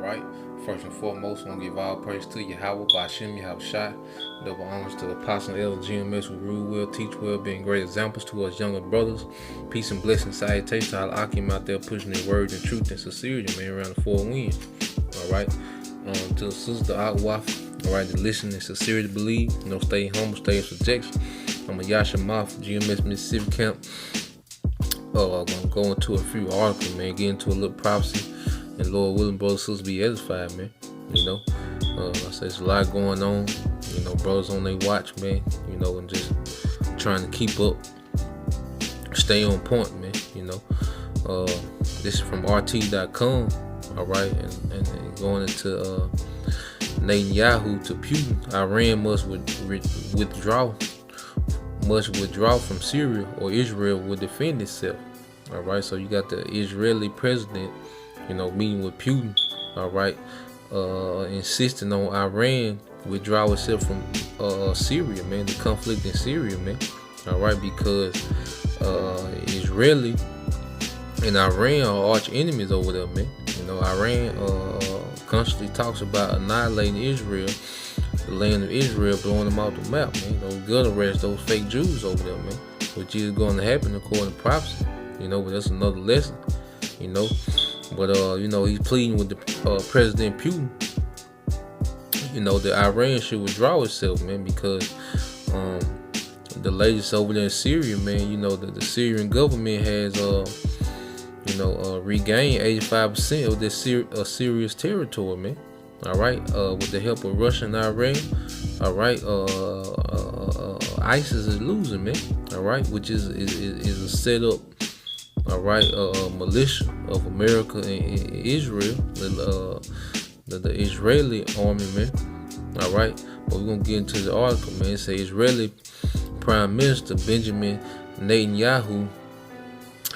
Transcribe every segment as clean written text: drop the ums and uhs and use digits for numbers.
right? First and foremost, I want to give all praise to Yahweh, Bashim, Yahushai. Double honors to the Apostle and Elder GMS who rule well, teach well, being great examples to us younger brothers. Peace and blessings, salutations to all Akim out there pushing their word and truth and sincerity, man, around the four winds. All right. To the sister Akwaf, all right, to listen and sincerity believe, stay humble, stay in subjection. I'm a Yasha Moth, GMS Mississippi camp. I'm gonna go into a few articles, man, get into a little prophecy, and Lord willing, brothers and sisters be edified, man. I say there's a lot going on, brothers on their watch, man, and just trying to keep up, stay on point, man. This is from RT.com, all right, and going into Netanyahu to Putin. Iran must withdraw from Syria, or Israel will defend itself. All right, so you got the Israeli president, meeting with Putin. All right, insisting on Iran withdraw itself from Syria, man, the conflict in Syria, man. All right, because Israeli and Iran are arch enemies over there, man. Iran constantly talks about annihilating Israel, the land of Israel, blowing them off the map, man. Gonna arrest those fake Jews over there, man, which is going to happen according to prophecy. But that's another lesson, But he's pleading with the President Putin, that Iran should withdraw itself, man, because the latest over there in Syria, man, the Syrian government has regained 85% of this Syria's territory, man. All right, with the help of Russia and Iran. All right, ISIS is losing, man. All right, which is a setup. All right, militia of America and Israel, the Israeli army, man. All right, but we're gonna get into the article, man. It says Israeli Prime Minister Benjamin Netanyahu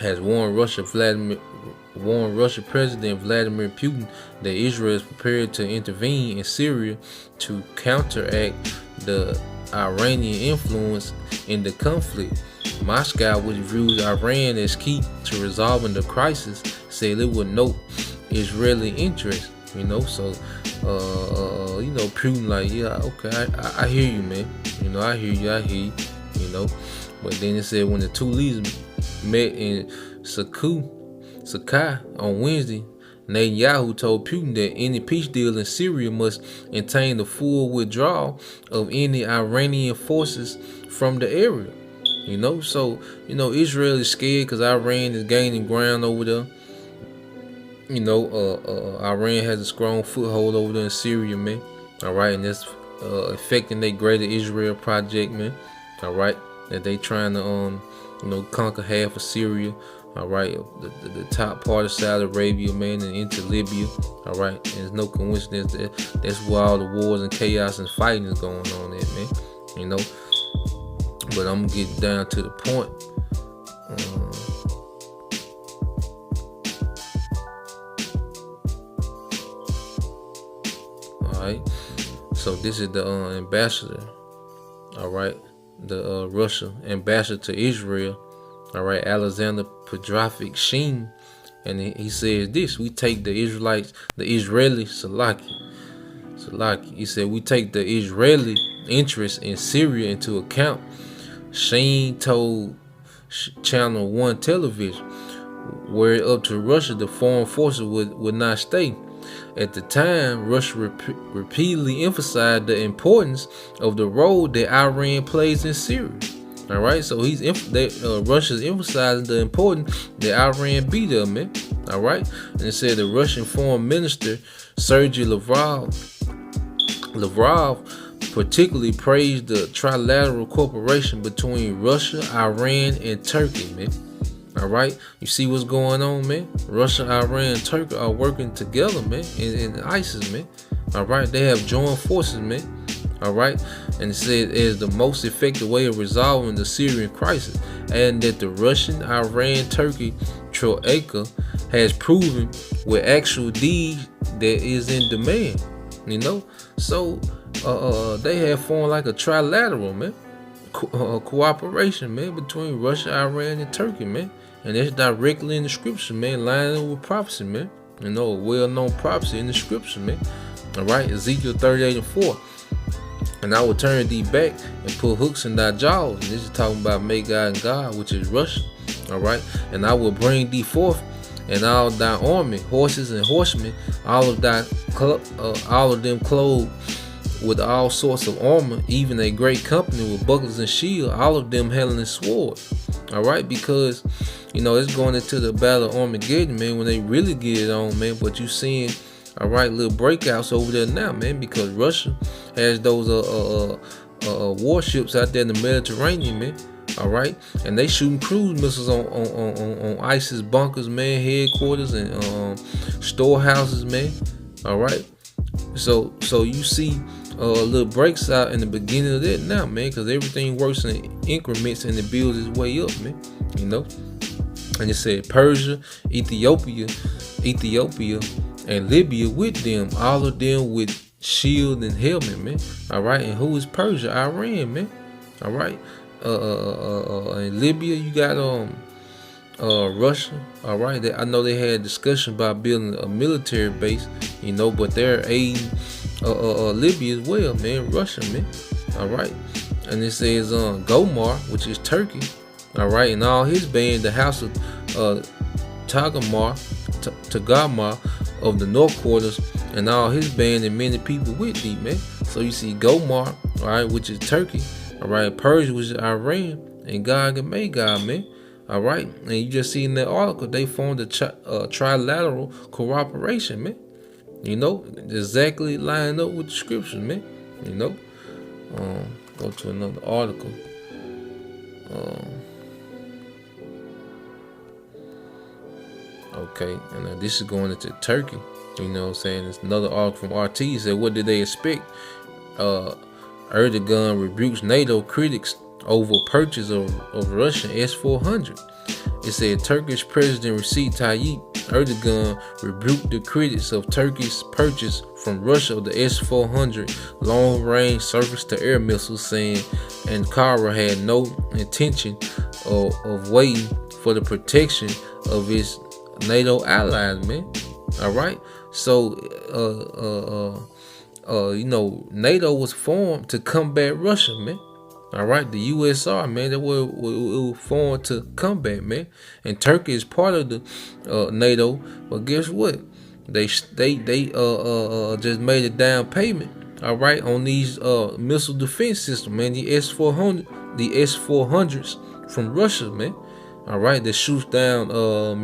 has warned Russia President Vladimir Putin that Israel is prepared to intervene in Syria to counteract the Iranian influence in the conflict. Moscow, which views Iran as key to resolving the crisis, said it would note Israeli interest. So Putin like, yeah, okay, I hear you, man. I hear you. But then it said when the two leaders met in Sakai on Wednesday, Netanyahu told Putin that any peace deal in Syria must entail the full withdrawal of any Iranian forces from the area. So Israel is scared because Iran is gaining ground over there. Iran has a strong foothold over there in Syria, man. All right, and that's affecting their Greater Israel project, man. All right, that they trying to conquer half of Syria. All right, the top part of Saudi Arabia, man, and into Libya. All right, and it's no coincidence that that's where all the wars and chaos and fighting is going on there, man. But I'm gonna get down to the point. All right, so this is the ambassador. All right, the Russia ambassador to Israel. All right, Alexander Petrovic Sheen, and he says this: we take the Israeli Salaki. He said we take the Israeli interest in Syria into account. Sheen told Channel 1 television, were it up to Russia, the foreign forces would not stay. At the time, Russia repeatedly emphasized the importance of the role that Iran plays in Syria. All right, so Russia's emphasizing the importance that Iran be there, man. All right, and it said the Russian Foreign Minister Sergei Lavrov particularly praised the trilateral cooperation between Russia, Iran, and Turkey, man. All right, you see what's going on, man? Russia, Iran, and Turkey are working together, man, in ISIS, man. All right, they have joined forces, man. All right, and it said it is the most effective way of resolving the Syrian crisis, and that the Russian, Iran, Turkey troika has proven with actual deeds that is in demand. So they have formed like a trilateral, man, cooperation, man, between Russia, Iran, and Turkey, man, and that's directly in the scripture, man, lining up with prophecy, man. a well-known prophecy in the scripture, man. All right, Ezekiel 38:4. And I will turn thee back and put hooks in thy jaws. And this is talking about Magog and God, which is Russia. All right, and I will bring thee forth, and all thy army, horses and horsemen, all of them clothed with all sorts of armor, even a great company with bucklers and shield, all of them handling swords. All right, because it's going into the battle of Armageddon, man, when they really get it on, man. But you seeing, all right, little breakouts over there now, man, because Russia has those warships out there in the Mediterranean, man. All right, and they shooting cruise missiles on ISIS bunkers, man, headquarters and storehouses, man. All right, so you see little breaks out in the beginning of that now, man, because everything works in increments and it builds its way up, man. And it said Persia, Ethiopia, and Libya with them, all of them with shield and helmet, man. All right, and who is Persia? Iran, man. All right. In Libya, you got Russia. All right, I know they had a discussion about building a military base, but they're aiding Libya as well, man. Russia, man. All right, and it says Gomar, which is Turkey. All right, and all his band, the house of Tagamar of the north quarters, and all his band and many people with thee, man. So you see Gomar, all right, which is Turkey. All right, Persia, which is Iran, and Gog and Magog, man. All right, and you just see in that article they formed a trilateral cooperation, man. Exactly lining up with the scriptures, man. Go to another article. Okay, and this is going into Turkey. It's another article from RT. It said, what did they expect? Erdogan rebukes NATO critics over purchase of Russian S-400. It said Turkish President Recep Tayyip Erdogan rebuked the critics of Turkey's purchase from Russia of the S-400 long-range surface-to-air missiles, saying Ankara had no intention of waiting for the protection of its NATO allies, man. All right, so NATO was formed to combat Russia, man. All right, the USR, man, that was formed to combat, man. And Turkey is part of the NATO, but guess what? They just made a down payment, all right, on these missile defense systems, man. The S-400s from Russia, man. All right, that shoots down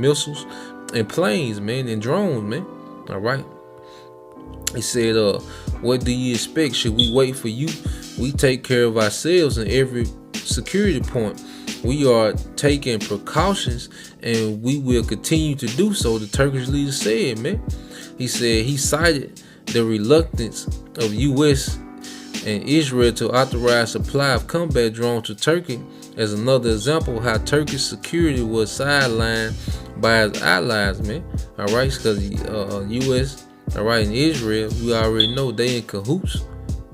missiles and planes, man, and drones, man. All right. He said, what do you expect? Should we wait for you? We take care of ourselves in every security point. We are taking precautions and we will continue to do so, the Turkish leader said, man. He said he cited the reluctance of U.S. and Israel to authorize supply of combat drones to Turkey as another example of how Turkish security was sidelined by its allies, man. All right, because U.S., all right, in Israel, we already know they in cahoots.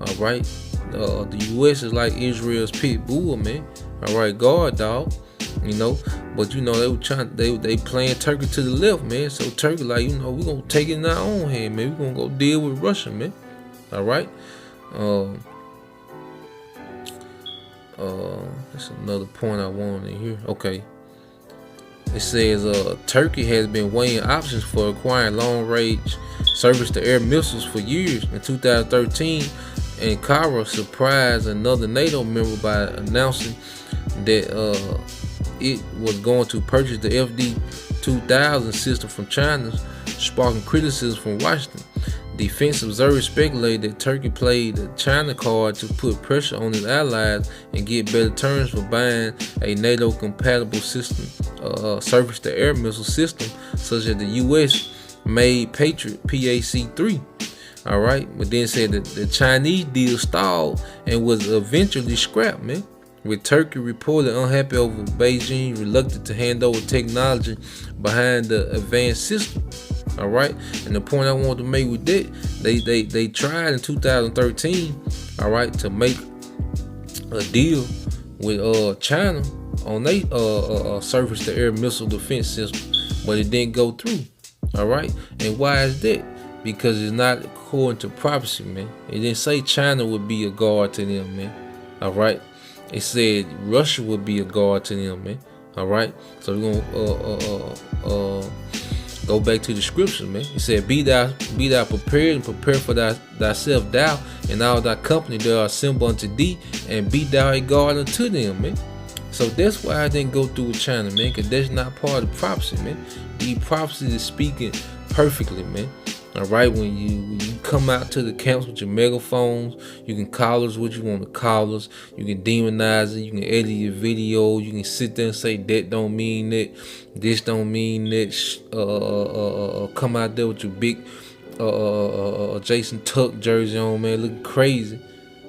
All right, the U.S. is like Israel's pit bull, man. All right, guard dog, but they were trying, they playing Turkey to the left, man. So Turkey, like, we're gonna take it in our own hand, man. We're gonna go deal with Russia, man. All right. That's another point I wanted to hear. Okay. It says Turkey has been weighing options for acquiring long-range surface-to-air missiles for years. In 2013, Ankara surprised another NATO member by announcing that it was going to purchase the FD-2000 system from China, sparking criticism from Washington. Defense observers speculate that Turkey played the China card to put pressure on its allies and get better terms for buying a NATO-compatible system, surface-to-air missile system, such as the U.S.-made Patriot PAC-3. All right, but then said that the Chinese deal stalled and was eventually scrapped, man. With Turkey reported unhappy over Beijing reluctant to hand over technology behind the advanced system. All right, and the point I want to make with that, they tried in 2013, all right, to make a deal with China on their surface-to-air missile defense system, but it didn't go through. All right, and why is that? Because it's not according to prophecy, man. It didn't say China would be a guard to them, man. All right, it said Russia would be a guard to them, man. All right, so we're gonna go back to the scriptures, man. It said, Be thou prepared, and prepare for thyself, thou and all thy company that are assembled unto thee, and be thou a guard unto them, man. So that's why I didn't go through with China, man, because that's not part of the prophecy, man. The prophecy is speaking perfectly, man. All right, when you come out to the camps with your megaphones, you can call us what you want to call us. You can demonize it. You can edit your video. You can sit there and say that don't mean that. This don't mean that. Come out there with your big Jason Tuck jersey on, man, looking crazy.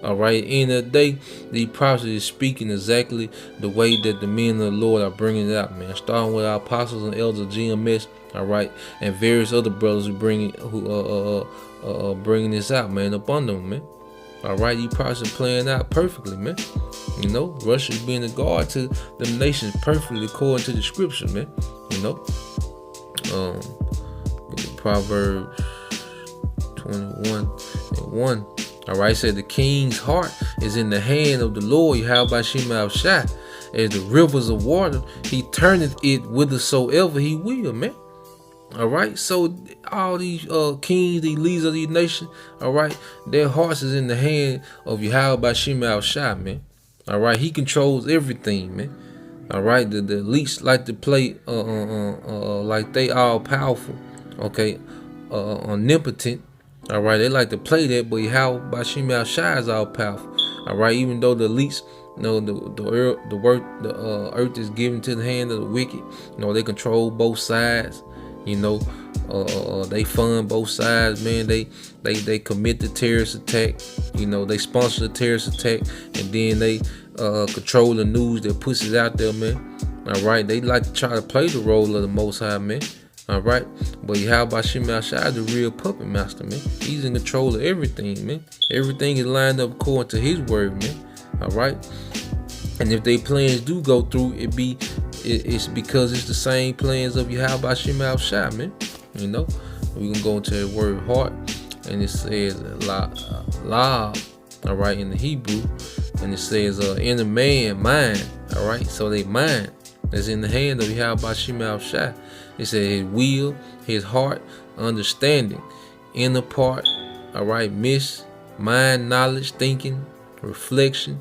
All right, end of the day, the prophecy is speaking exactly the way that the men of the Lord are bringing it out, man. Starting with our apostles and elders of GMS, all right, and various other brothers who bringing this out, man, up on them, man. All right, these prophecies are playing out perfectly, man. You know, Russia is being a guard to the nations perfectly according to the scripture, man. You know, Proverbs 21:1. All right, said the king's heart is in the hand of the Lord, Yahweh Shema Shai. As the rivers of water, he turneth it whithersoever he will, man. All right, so all these kings, these leaders of these nations, all right, their hearts is in the hand of Yahweh Shema Shai, man. All right, he controls everything, man. All right, the elites like to play like they all powerful, okay, omnipotent. All right, they like to play that, but how Bashim Al Shai is all powerful. All right, even though the elites, you know, the earth is given to the hand of the wicked. You know, they control both sides. You know, they fund both sides, man. They commit the terrorist attack. You know, they sponsor the terrorist attack, and then they control the news that puts it out there, man. All right, they like to try to play the role of the Most High, man. All right, but Yahweh Shema Shai is the real puppet master, man. He's in control of everything, man. Everything is lined up according to His word, man. All right, and if their plans do go through, it's because it's the same plans of Yahweh Shema Shai, man. You know, we can go into the word heart, and it says la, all right, in the Hebrew, and it says inner man, mind. All right, so they mind is in the hand of Yahweh Shema Shai. It said his will, his heart, understanding, inner part, all right, mind, knowledge, thinking, reflection,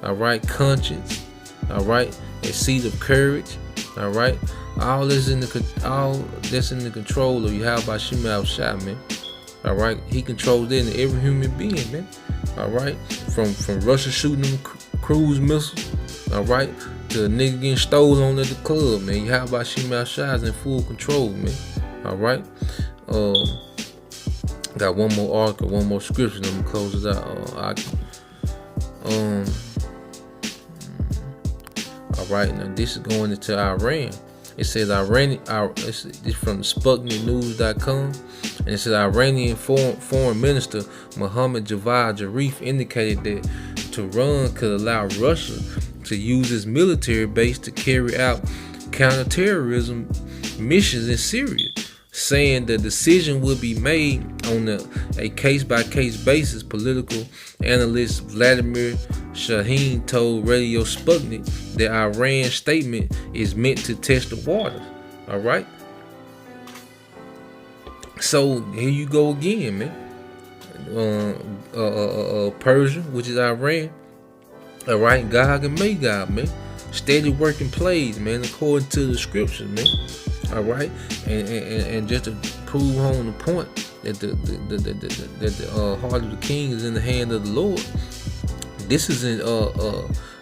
all right, conscience, all right, a seat of courage, all right, all that's in the control of Yahweh Shema Shai, man. All right, he controls it in every human being, man. All right, from Russia shooting them cruise missiles, all right, to a nigga getting stolen on at the club, man. Yahweh Shema Shai is in full control, man. All right. Got one more article, one more scripture. I'm gonna close it out. All right. Now this is going into Iran. It says it's from SputnikNews.com, and it says Iranian foreign minister Mohammad Javad Zarif indicated that Tehran could allow Russia to use its military base to carry out counterterrorism missions in Syria, saying the decision will be made on a case-by-case basis. Political analyst Vladimir Shaheen told Radio Sputnik that Iran's statement is meant to test the waters. All right. So here you go again, man. Persia, which is Iran. All right, Gog and Magog, man. Steady working plays, man, according to the scriptures, man. All right, and just to prove home the point that the heart of the king is in the hand of the Lord. This is in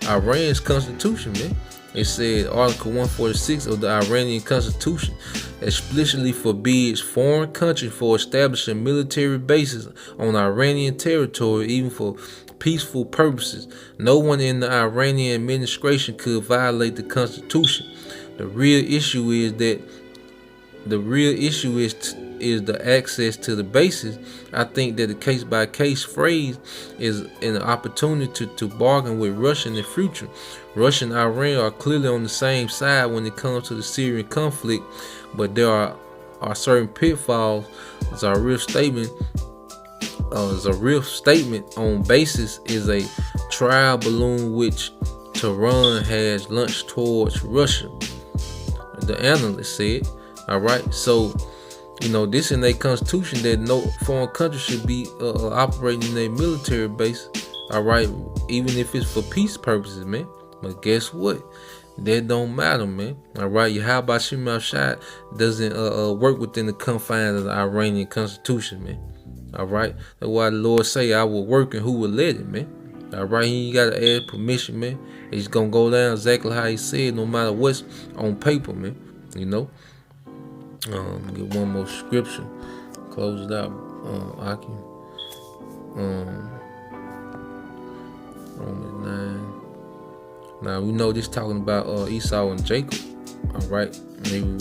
Iran's constitution, man. It said Article 146 of the Iranian Constitution explicitly forbids foreign countries for establishing military bases on Iranian territory, even for peaceful purposes. No one in the Iranian administration could violate the Constitution. The real issue is the access to the bases. I think that the case-by-case phrase is an opportunity to bargain with Russia in the future. Russia and Iran are clearly on the same side when it comes to the Syrian conflict, but there are are certain pitfalls. It's a real statement. On basis is a trial balloon which Tehran has launched towards Russia. The analyst said. All right, so this in their constitution that no foreign country should be operating in a military base. All right, even if it's for peace purposes, man. But guess what? That don't matter, man. All right, Yahweh Shem Shai doesn't work within the confines of the Iranian constitution, man. All right, that's why the Lord say, "I will work and who will let it," man. All right, he ain't gotta ask permission, man. It's gonna go down exactly how he said, no matter what's on paper, man. Get one more scripture, close it out. Aki, Romans 9. Now we know this talking about Esau and Jacob. All right, they were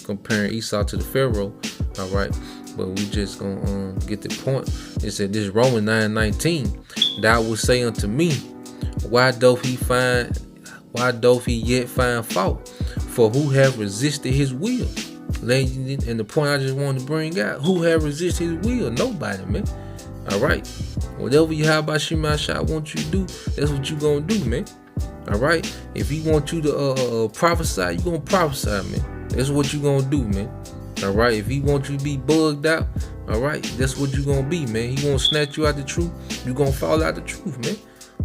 comparing Esau to the Pharaoh. All right, but we just gonna get the point. It said this Romans 9:19. Thou wilt say unto me, why doth he yet find fault? For who have resisted his will? And the point I just wanted to bring out, who have resisted his will? Nobody, man. All right, whatever Yahweh Shem Shai wants you to do, that's what you gonna do, man. All right, if he want you to prophesy, you gonna prophesy, man. That's what you gonna do, man. All right, if he wants you to be bugged out, all right, that's what you gonna be, man. He gonna snatch you out the truth, you gonna fall out the truth, man.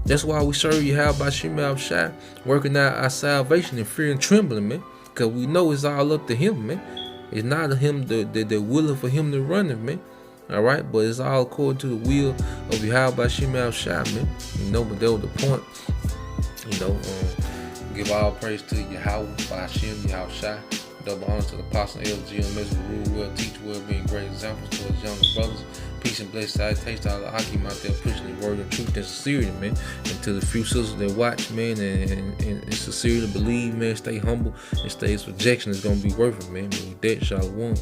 That's why we serve Yahweh Shem Shai, working out our salvation in fear and trembling, man. Cause we know it's all up to him, man. It's not him the willing for him to run it, man. All right, but it's all according to the will of Yahweh Shem Shai, man. But that was the point. Give all praise to Yahweh Hashem Shai. Double honors to the apostle and elder GMS who rule well, teach well, being great examples to us younger brothers. Peace and blessed salutations to all the Akim out there pushing the word of truth and sincerity, man. And to the few sisters that watch, man, and sincerely believe, man, stay humble and stay. Its rejection is gonna be worth it, man. But with that, shalom.